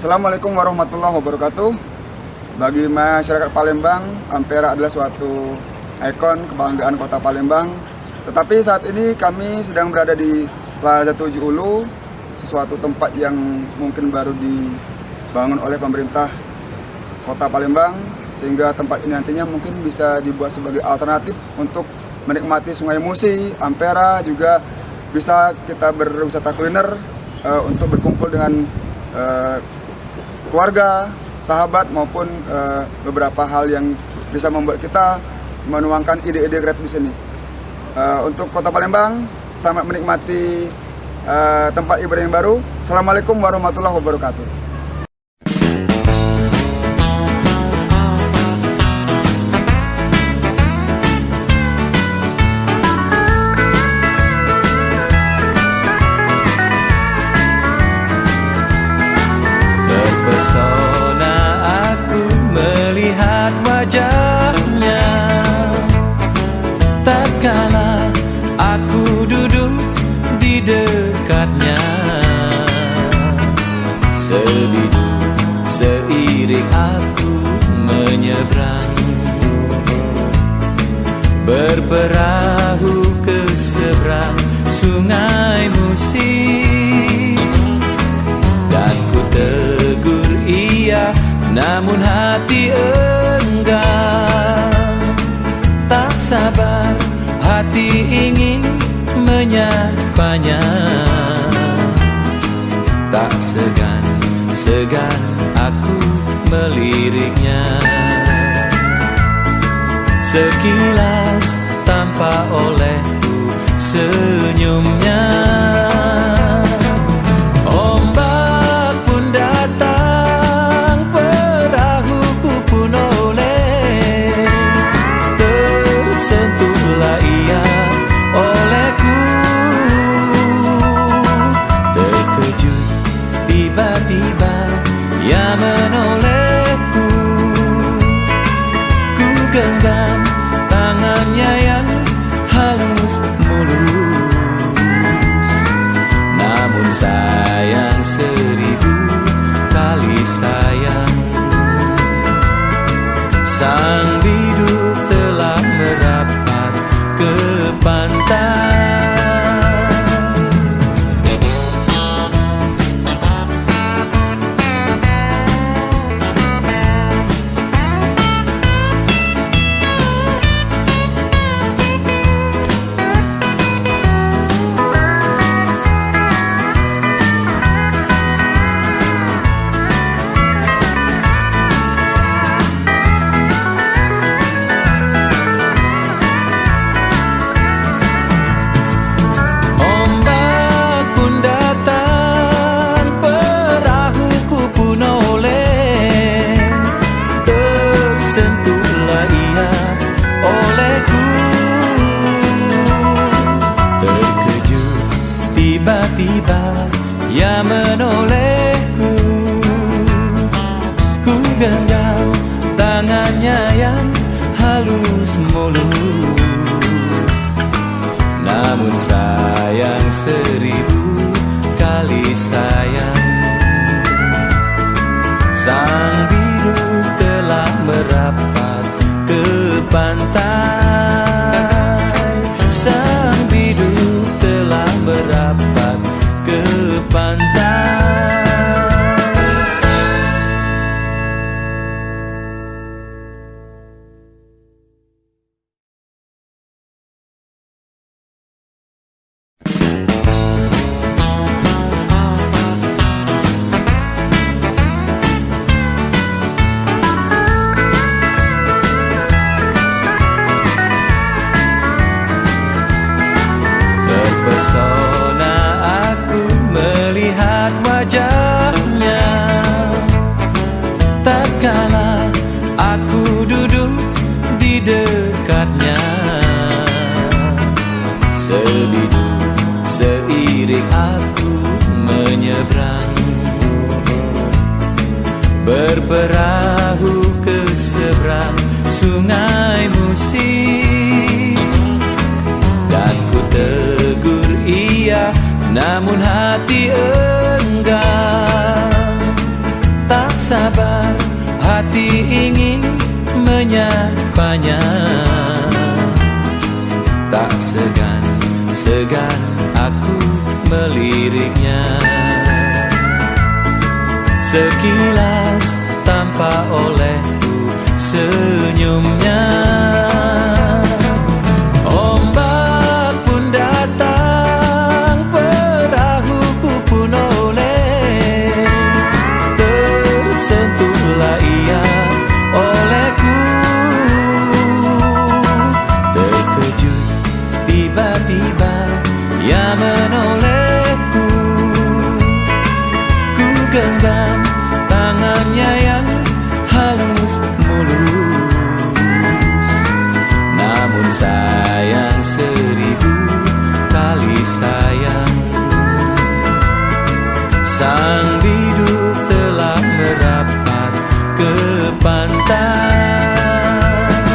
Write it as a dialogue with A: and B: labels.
A: Assalamualaikum warahmatullahi wabarakatuh. Bagi masyarakat Palembang, Ampera adalah suatu ikon kebanggaan kota Palembang. Tetapi saat ini kami sedang berada di Plaza 7 Ulu, sesuatu tempat yang mungkin baru dibangun oleh pemerintah kota Palembang, sehingga tempat ini nantinya mungkin bisa dibuat sebagai alternatif untuk menikmati Sungai Musi, Ampera, juga bisa kita berwisata kuliner untuk berkumpul dengan keluarga, sahabat, maupun beberapa hal yang bisa membuat kita menuangkan ide-ide kreatif di sini. Untuk Kota Palembang, selamat menikmati tempat ibadah yang baru. Assalamualaikum warahmatullahi wabarakatuh.
B: Terpesona aku melihat wajahnya tatkala aku duduk di dekatnya. Sebidu seiring aku menyeberang, berperahu ke seberang Sungai Musi. Dan ku tegur ia, namun hati enggan. Tak sabar hati ingin menyapanya. Tak segan aku meliriknya. Sekilas tampak olehku senyumnya. Sentuhlah ia olehku. Terkejut tiba-tiba ia menolehku. Ku genggam tangannya yang halus mulus. Namun sayang 1000 kali sayang, sang biduk telah merapat ke pantai. Sentuhlah ia olehku. Terkejut tiba-tiba ia menolehku. Ku genggam tangannya yang halus mulus. Namun sayang 1000 kali sayang, sang biduk telah merapat ke pantai. Sang biduk telah merapat ke pantai. Terpesona aku melihat wajahnya tatkala aku duduk di dekatnya. Sebidu seiring aku menyeberang, berperahu ke seberang Sungai Musi. Dan ku tegur ia, namun hati enggan. sabar, hati ingin menyapanya. Tak segan aku meliriknya. Sekilas tampak olehku senyumnya. Ombak pun datang, perahuku pun oleh. Tersentuhlah ia olehku. Terkejut tiba-tiba ia menolehku. Ku genggam tangannya yang halus mulus. Namun sayang 1000 kali sayang. Sang